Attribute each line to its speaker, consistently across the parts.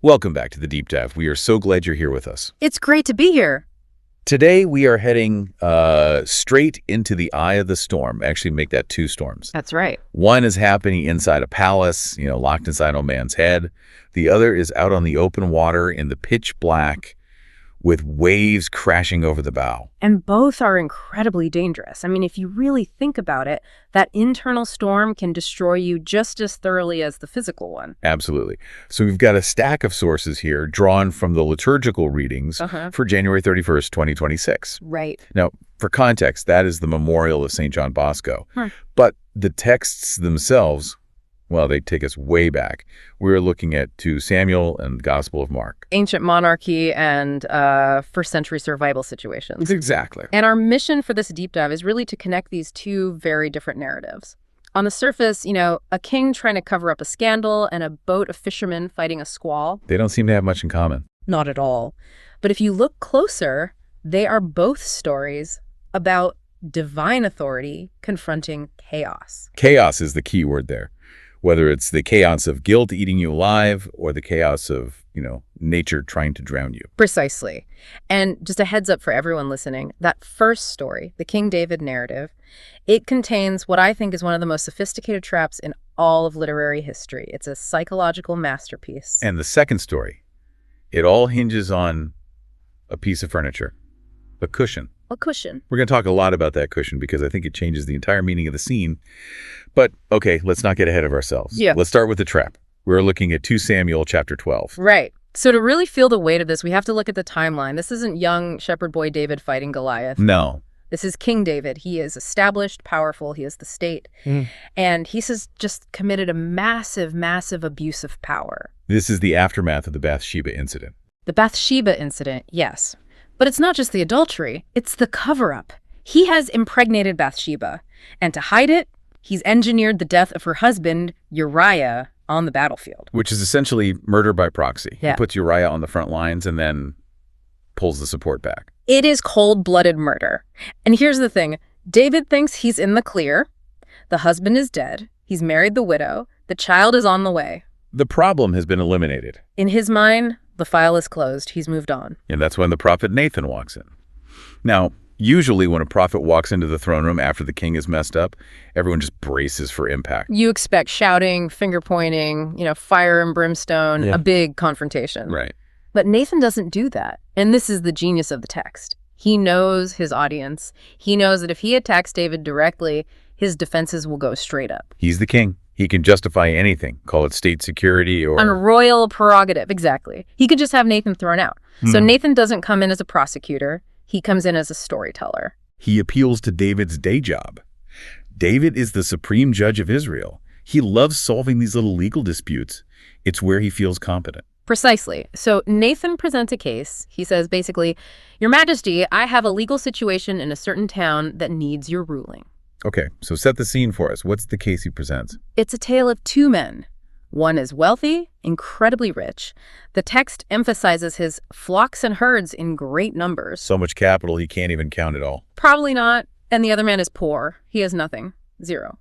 Speaker 1: Welcome back to the Deep Dive. We are so glad you're here with us.
Speaker 2: It's great to be here.
Speaker 1: Today, we are heading straight into the eye of the storm. Actually, make that two storms.
Speaker 2: That's right.
Speaker 1: One is happening inside a palace, locked inside a man's head. The other is out on the open water in the pitch black with waves crashing over the bow.
Speaker 2: And both are incredibly dangerous. I mean, if you really think about it, that internal storm can destroy you just as thoroughly as the physical one.
Speaker 1: Absolutely. So we've got a stack of sources here drawn from the liturgical readings for January 31st, 2026.
Speaker 2: Right.
Speaker 1: Now, for context, that is the memorial of St. John Bosco. But the texts themselves, well, they take us way back. We're looking at 2 Samuel and the Gospel of Mark.
Speaker 2: Ancient monarchy and first century survival situations.
Speaker 1: Exactly.
Speaker 2: And our mission for this deep dive is really to connect these two very different narratives. On the surface, a king trying to cover up a scandal and a boat of fishermen fighting a squall.
Speaker 1: They don't seem to have much in common.
Speaker 2: Not at all. But if you look closer, they are both stories about divine authority confronting chaos.
Speaker 1: Chaos is the key word there. Whether it's the chaos of guilt eating you alive or the chaos of, nature trying to drown you.
Speaker 2: Precisely. And just a heads up for everyone listening, that first story, the King David narrative, it contains what I think is one of the most sophisticated traps in all of literary history. It's a psychological masterpiece.
Speaker 1: And the second story, it all hinges on a piece of furniture, a cushion.
Speaker 2: A cushion.
Speaker 1: We're going to talk a lot about that cushion because I think it changes the entire meaning of the scene. But, okay, let's not get ahead of ourselves.
Speaker 2: Yeah.
Speaker 1: Let's start with the trap. We're looking at 2 Samuel chapter 12.
Speaker 2: Right. So to really feel the weight of this, we have to look at the timeline. This isn't young shepherd boy David fighting Goliath.
Speaker 1: No.
Speaker 2: This is King David. He is established, powerful. He is the state. And he's just committed a massive, massive abuse of power.
Speaker 1: This is the aftermath of the Bathsheba incident.
Speaker 2: The Bathsheba incident, yes. But it's not just the adultery, it's the cover-up. He has impregnated Bathsheba, and to hide it, he's engineered the death of her husband, Uriah, on the battlefield.
Speaker 1: Which is essentially murder by proxy.
Speaker 2: Yeah.
Speaker 1: He puts Uriah on the front lines and then pulls the support back.
Speaker 2: It is cold-blooded murder. And here's the thing. David thinks he's in the clear. The husband is dead. He's married the widow. The child is on the way.
Speaker 1: The problem has been eliminated.
Speaker 2: In his mind, the file is closed. He's moved on.
Speaker 1: And that's when the prophet Nathan walks in. Now, usually when a prophet walks into the throne room after the king is messed up, everyone just braces for impact.
Speaker 2: You expect shouting, finger pointing, fire and brimstone, a big confrontation.
Speaker 1: Right.
Speaker 2: But Nathan doesn't do that. And this is the genius of the text. He knows his audience. He knows that if he attacks David directly, his defenses will go straight up.
Speaker 1: He's the king. He can justify anything, call it state security or...
Speaker 2: On royal prerogative, exactly. He could just have Nathan thrown out. So Nathan doesn't come in as a prosecutor. He comes in as a storyteller.
Speaker 1: He appeals to David's day job. David is the supreme judge of Israel. He loves solving these little legal disputes. It's where he feels competent.
Speaker 2: Precisely. So Nathan presents a case. He says, basically, Your Majesty, I have a legal situation in a certain town that needs your ruling.
Speaker 1: Okay, so set the scene for us. What's the case he presents?
Speaker 2: It's a tale of 2 men. One is wealthy, incredibly rich. The text emphasizes his flocks and herds in great numbers.
Speaker 1: So much capital he can't even count it all.
Speaker 2: Probably not. And the other man is poor. He has nothing. 0.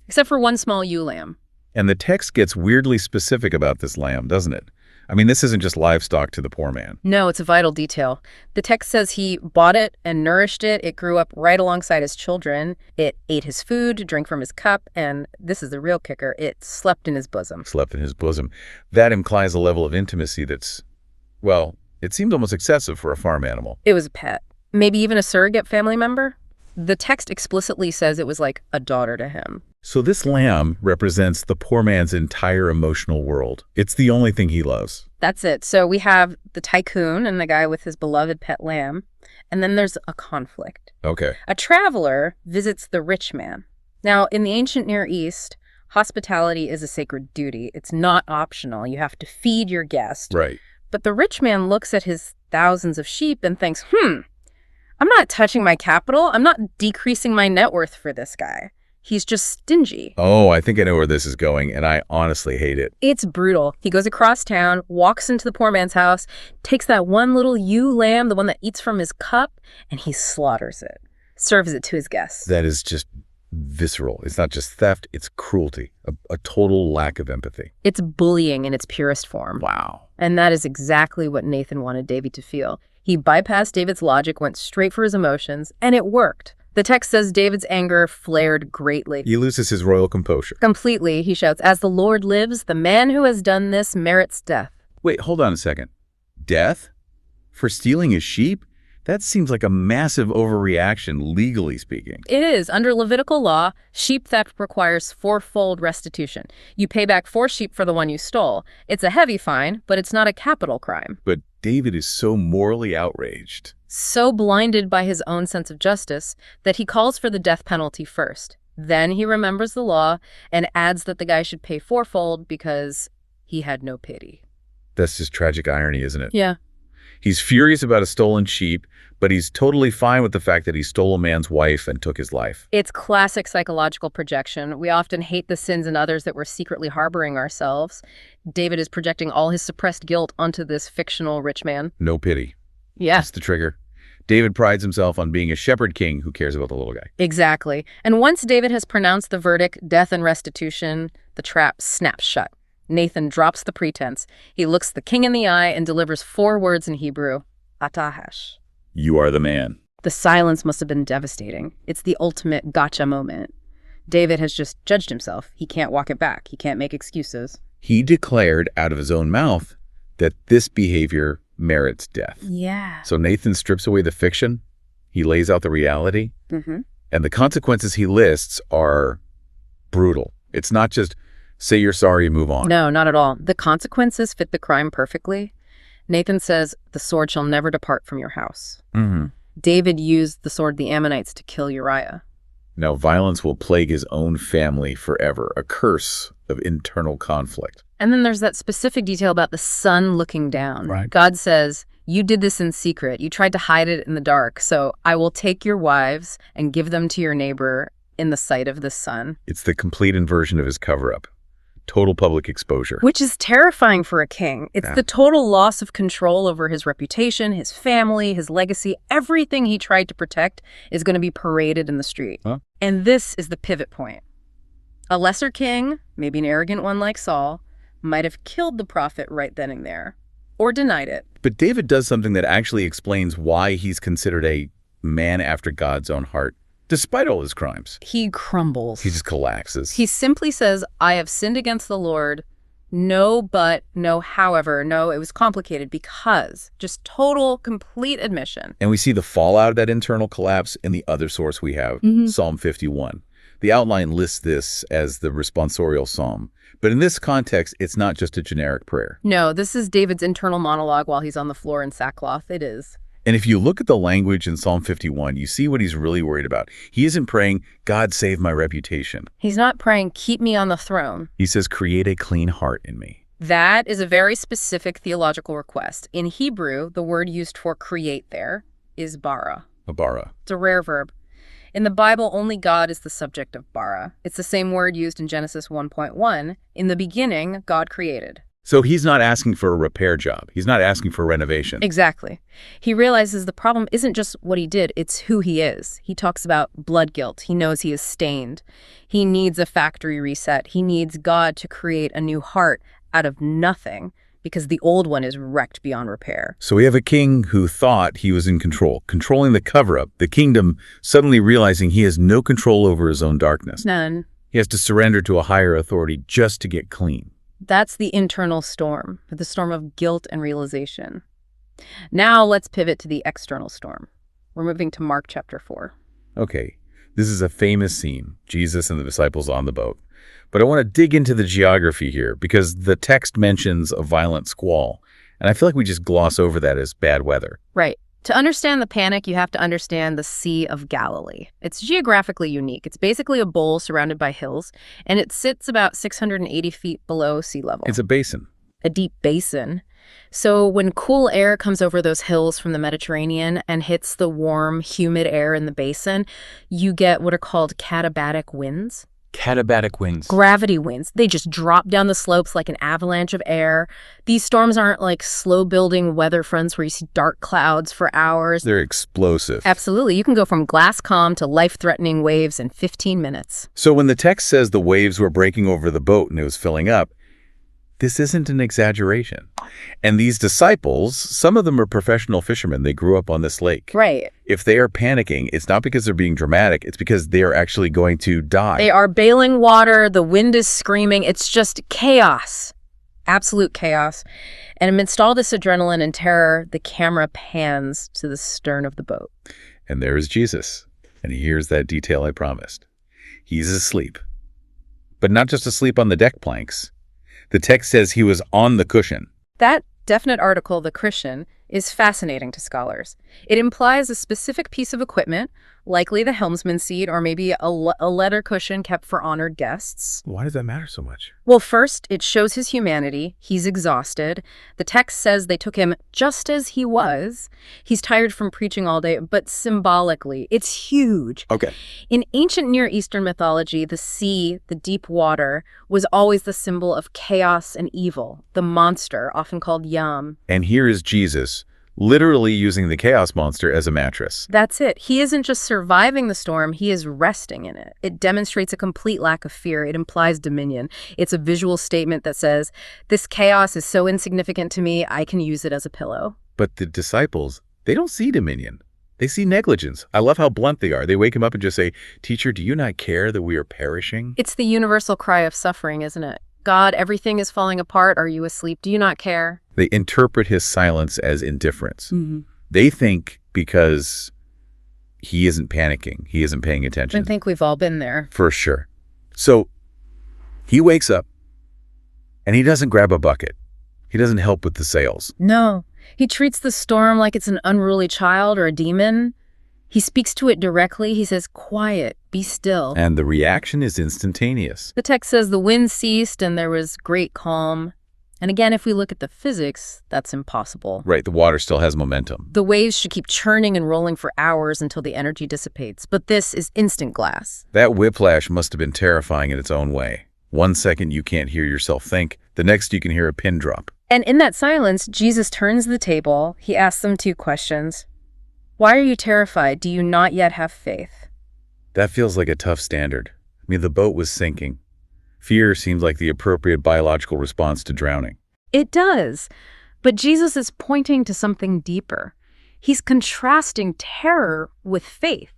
Speaker 2: Except for 1 small ewe lamb.
Speaker 1: And the text gets weirdly specific about this lamb, doesn't it? I mean, this isn't just livestock to the poor man.
Speaker 2: No, it's a vital detail. The text says he bought it and nourished it. It grew up right alongside his children. It ate his food, drank from his cup, and this is the real kicker, it slept in his bosom.
Speaker 1: Slept in his bosom. That implies a level of intimacy that's, well, it seemed almost excessive for a farm animal.
Speaker 2: It was a pet. Maybe even a surrogate family member? The text explicitly says it was like a daughter to him.
Speaker 1: So this lamb represents the poor man's entire emotional world. It's the only thing he loves.
Speaker 2: That's it. So we have the tycoon and the guy with his beloved pet lamb, and then there's a conflict.
Speaker 1: Okay.
Speaker 2: A traveler visits the rich man. Now, in the ancient Near East, hospitality is a sacred duty. It's not optional. You have to feed your guest.
Speaker 1: Right.
Speaker 2: But the rich man looks at his thousands of sheep and thinks, I'm not touching my capital. I'm not decreasing my net worth for this guy. He's just stingy.
Speaker 1: Oh, I think I know where this is going, and I honestly hate it.
Speaker 2: It's brutal. He goes across town, walks into the poor man's house, takes that one little ewe lamb, the one that eats from his cup, and he slaughters it, serves it to his guests.
Speaker 1: That is just visceral. It's not just theft, it's cruelty, a total lack of empathy.
Speaker 2: It's bullying in its purest form.
Speaker 1: Wow.
Speaker 2: And that is exactly what Nathan wanted David to feel. He bypassed David's logic, went straight for his emotions, and it worked. The text says David's anger flared greatly.
Speaker 1: He loses his royal composure.
Speaker 2: Completely, he shouts, "As the Lord lives, the man who has done this merits death."
Speaker 1: Wait, hold on a second. Death? For stealing his sheep? That seems like a massive overreaction, legally speaking.
Speaker 2: It is. Under Levitical law, sheep theft requires fourfold restitution. You pay back 4 sheep for the one you stole. It's a heavy fine, but it's not a capital crime.
Speaker 1: But David is so morally outraged.
Speaker 2: So blinded by his own sense of justice that he calls for the death penalty first. Then he remembers the law and adds that the guy should pay fourfold because he had no pity.
Speaker 1: That's just tragic irony, isn't it?
Speaker 2: Yeah.
Speaker 1: He's furious about a stolen sheep, but he's totally fine with the fact that he stole a man's wife and took his life.
Speaker 2: It's classic psychological projection. We often hate the sins in others that we're secretly harboring ourselves. David is projecting all his suppressed guilt onto this fictional rich man.
Speaker 1: No pity.
Speaker 2: Yeah.
Speaker 1: That's the trigger. David prides himself on being a shepherd king who cares about the little guy.
Speaker 2: Exactly. And once David has pronounced the verdict, death and restitution, the trap snaps shut. Nathan drops the pretense. He looks the king in the eye and delivers 4 words in Hebrew, atahash.
Speaker 1: You are the man.
Speaker 2: The silence must have been devastating. It's the ultimate gotcha moment. David has just judged himself. He can't walk it back. He can't make excuses.
Speaker 1: He declared out of his own mouth that this behavior merits death.
Speaker 2: Yeah.
Speaker 1: So Nathan strips away the fiction. He lays out the reality. And the consequences he lists are brutal. It's not just say you're sorry, move on.
Speaker 2: No, not at all. The consequences fit the crime perfectly. Nathan says, "The sword shall never depart from your house." David used the sword of the Ammonites to kill Uriah.
Speaker 1: Now, violence will plague his own family forever, a curse of internal conflict.
Speaker 2: And then there's that specific detail about the sun looking down.
Speaker 1: Right.
Speaker 2: God says, "You did this in secret. You tried to hide it in the dark. So I will take your wives and give them to your neighbor in the sight of the sun."
Speaker 1: It's the complete inversion of his cover-up. Total public exposure.
Speaker 2: Which is terrifying for a king. It's the total loss of control over his reputation, his family, his legacy. Everything he tried to protect is going to be paraded in the street. And this is the pivot point. A lesser king, maybe an arrogant one like Saul, might have killed the prophet right then and there, or denied it.
Speaker 1: But David does something that actually explains why he's considered a man after God's own heart, despite all his crimes.
Speaker 2: He crumbles.
Speaker 1: He just collapses.
Speaker 2: He simply says, "I have sinned against the Lord. No, but, no, however, no, it was complicated because." Just total, complete admission.
Speaker 1: And we see the fallout of that internal collapse in the other source we have, Psalm 51. The outline lists this as the responsorial psalm. But in this context, it's not just a generic prayer.
Speaker 2: No, this is David's internal monologue while he's on the floor in sackcloth. It is.
Speaker 1: And if you look at the language in Psalm 51, you see what he's really worried about. He isn't praying, "God save my reputation."
Speaker 2: He's not praying, "Keep me on the throne."
Speaker 1: He says, "Create a clean heart in me."
Speaker 2: That is a very specific theological request. In Hebrew, the word used for create there is bara.
Speaker 1: Bara.
Speaker 2: It's a rare verb. In the Bible, only God is the subject of bara. It's the same word used in Genesis 1:1. In the beginning, God created.
Speaker 1: So he's not asking for a repair job. He's not asking for renovation.
Speaker 2: Exactly. He realizes the problem isn't just what he did, it's who he is. He talks about blood guilt. He knows he is stained. He needs a factory reset. He needs God to create a new heart out of nothing because the old one is wrecked beyond repair.
Speaker 1: So we have a king who thought he was in control, controlling the cover-up, the kingdom, suddenly realizing he has no control over his own darkness.
Speaker 2: None.
Speaker 1: He has to surrender to a higher authority just to get clean.
Speaker 2: That's the internal storm, the storm of guilt and realization. Now let's pivot to the external storm. We're moving to Mark chapter 4.
Speaker 1: Okay, this is a famous scene, Jesus and the disciples on the boat. But I want to dig into the geography here because the text mentions a violent squall, and I feel like we just gloss over that as bad weather.
Speaker 2: Right. To understand the panic, you have to understand the Sea of Galilee. It's geographically unique. It's basically a bowl surrounded by hills, and it sits about 680 feet below sea level.
Speaker 1: It's a basin.
Speaker 2: A deep basin. So when cool air comes over those hills from the Mediterranean and hits the warm, humid air in the basin, you get what are called katabatic winds.
Speaker 1: Katabatic winds.
Speaker 2: Gravity winds. They just drop down the slopes like an avalanche of air. These storms aren't like slow-building weather fronts where you see dark clouds for hours.
Speaker 1: They're explosive.
Speaker 2: Absolutely. You can go from glass calm to life-threatening waves in 15 minutes.
Speaker 1: So when the text says the waves were breaking over the boat and it was filling up, this isn't an exaggeration. And these disciples, some of them are professional fishermen. They grew up on this lake.
Speaker 2: Right.
Speaker 1: If they are panicking, it's not because they're being dramatic. It's because they are actually going to die.
Speaker 2: They are bailing water. The wind is screaming. It's just chaos. Absolute chaos. And amidst all this adrenaline and terror, the camera pans to the stern of the boat.
Speaker 1: And there is Jesus. And here's that detail I promised. He's asleep. But not just asleep on the deck planks. The text says he was on the cushion.
Speaker 2: That definite article, the cushion, is fascinating to scholars. It implies a specific piece of equipment, likely the helmsman's seat or maybe a leather cushion kept for honored guests.
Speaker 1: Why does that matter so much?
Speaker 2: Well, first, it shows his humanity. He's exhausted. The text says they took him just as he was. He's tired from preaching all day, but symbolically, it's huge.
Speaker 1: Okay.
Speaker 2: In ancient Near Eastern mythology, the sea, the deep water, was always the symbol of chaos and evil, the monster, often called Yam.
Speaker 1: And here is Jesus, literally using the chaos monster as a mattress.
Speaker 2: That's it. He isn't just surviving the storm, he is resting in it. It demonstrates a complete lack of fear. It implies dominion. It's a visual statement that says, this chaos is so insignificant to me, I can use it as a pillow.
Speaker 1: But the disciples, they don't see dominion. They see negligence. I love how blunt they are. They wake him up and just say, "Teacher, do you not care that we are perishing?"
Speaker 2: It's the universal cry of suffering, isn't it? God, everything is falling apart. Are you asleep? Do you not care?
Speaker 1: They interpret his silence as indifference.
Speaker 2: Mm-hmm.
Speaker 1: They think because he isn't panicking, he isn't paying attention.
Speaker 2: I think we've all been there.
Speaker 1: For sure. So he wakes up and he doesn't grab a bucket. He doesn't help with the sails.
Speaker 2: No. He treats the storm like it's an unruly child or a demon. He speaks to it directly. He says, quiet, be still.
Speaker 1: And the reaction is instantaneous.
Speaker 2: The text says the wind ceased and there was great calm. And again, if we look at the physics, that's impossible.
Speaker 1: Right, the water still has momentum.
Speaker 2: The waves should keep churning and rolling for hours until the energy dissipates. But this is instant glass.
Speaker 1: That whiplash must have been terrifying in its own way. 1 second you can't hear yourself think, the next you can hear a pin drop.
Speaker 2: And in that silence, Jesus turns the table. He asks them 2 questions. Why are you terrified? Do you not yet have faith?
Speaker 1: That feels like a tough standard. I mean, the boat was sinking. Fear seems like the appropriate biological response to drowning.
Speaker 2: It does. But Jesus is pointing to something deeper. He's contrasting terror with faith.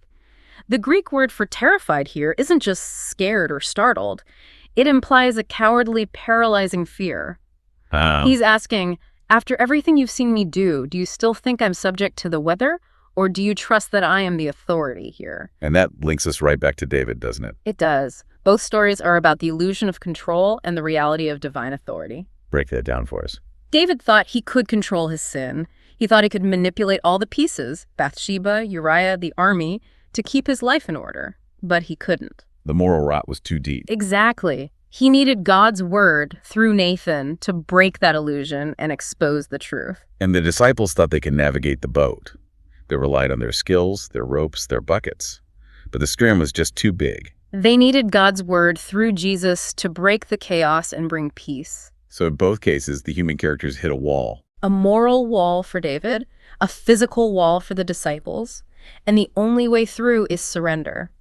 Speaker 2: The Greek word for terrified here isn't just scared or startled. It implies a cowardly, paralyzing fear. He's asking, after everything you've seen me do you still think I'm subject to the weather? Or do you trust that I am the authority here?
Speaker 1: And that links us right back to David, doesn't it?
Speaker 2: It does. Both stories are about the illusion of control and the reality of divine authority.
Speaker 1: Break that down for us.
Speaker 2: David thought he could control his sin. He thought he could manipulate all the pieces, Bathsheba, Uriah, the army, to keep his life in order. But he couldn't.
Speaker 1: The moral rot was too deep.
Speaker 2: Exactly. He needed God's word through Nathan to break that illusion and expose the truth.
Speaker 1: And the disciples thought they could navigate the boat. They relied on their skills, their ropes, their buckets. But the scrim was just too big.
Speaker 2: They needed God's word through Jesus to break the chaos and bring peace.
Speaker 1: So in both cases, the human characters hit a wall.
Speaker 2: A moral wall for David, a physical wall for the disciples, and the only way through is surrender.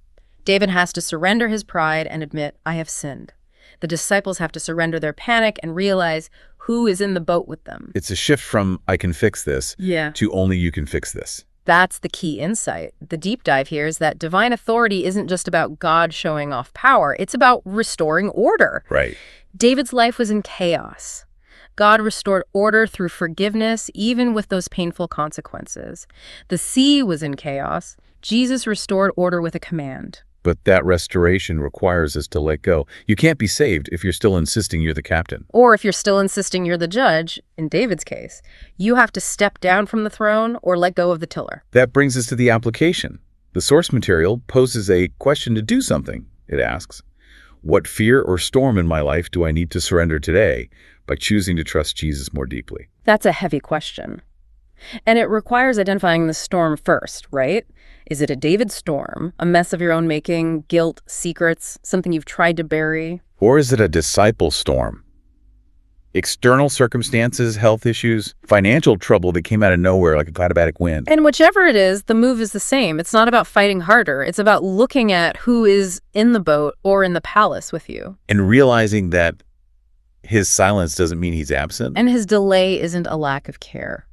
Speaker 2: David has to surrender his pride and admit, I have sinned. The disciples have to surrender their panic and realize who is in the boat with them.
Speaker 1: It's a shift from, I can fix this, to only you can fix this.
Speaker 2: That's the key insight. The deep dive here is that divine authority isn't just about God showing off power. It's about restoring order.
Speaker 1: Right.
Speaker 2: David's life was in chaos. God restored order through forgiveness, even with those painful consequences. The sea was in chaos. Jesus restored order with a command.
Speaker 1: But that restoration requires us to let go. You can't be saved if you're still insisting you're the captain.
Speaker 2: Or if you're still insisting you're the judge, in David's case, you have to step down from the throne or let go of the tiller.
Speaker 1: That brings us to the application. The source material poses a question to do something. It asks, what fear or storm in my life do I need to surrender today by choosing to trust Jesus more deeply?
Speaker 2: That's a heavy question. And it requires identifying the storm first, right? Is it a David storm, a mess of your own making, guilt, secrets, something you've tried to bury?
Speaker 1: Or is it a disciple storm? External circumstances, health issues, financial trouble that came out of nowhere like a katabatic wind.
Speaker 2: And whichever it is, the move is the same. It's not about fighting harder. It's about looking at who is in the boat or in the palace with you.
Speaker 1: And realizing that his silence doesn't mean he's absent.
Speaker 2: And his delay isn't a lack of care.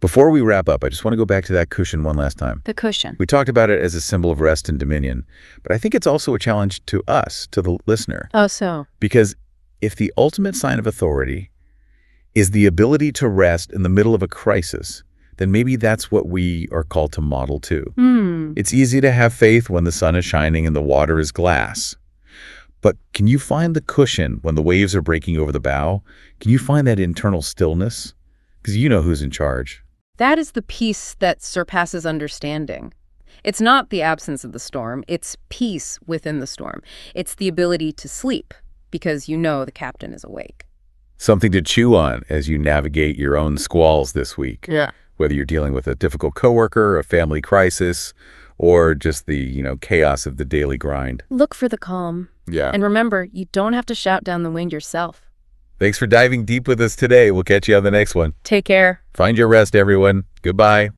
Speaker 1: Before we wrap up, I just want to go back to that cushion one last time.
Speaker 2: The cushion.
Speaker 1: We talked about it as a symbol of rest and dominion, but I think it's also a challenge to us, to the listener.
Speaker 2: Oh, so?
Speaker 1: Because if the ultimate sign of authority is the ability to rest in the middle of a crisis, then maybe that's what we are called to model too. It's easy to have faith when the sun is shining and the water is glass. But can you find the cushion when the waves are breaking over the bow? Can you find that internal stillness? Because you know who's in charge.
Speaker 2: That is the peace that surpasses understanding. It's not the absence of the storm. It's peace within the storm. It's the ability to sleep because you know the captain is awake.
Speaker 1: Something to chew on as you navigate your own squalls this week.
Speaker 2: Yeah.
Speaker 1: Whether you're dealing with a difficult coworker, a family crisis, or just the, chaos of the daily grind.
Speaker 2: Look for the calm.
Speaker 1: Yeah.
Speaker 2: And remember, you don't have to shout down the wind yourself.
Speaker 1: Thanks for diving deep with us today. We'll catch you on the next one.
Speaker 2: Take care.
Speaker 1: Find your rest, everyone. Goodbye.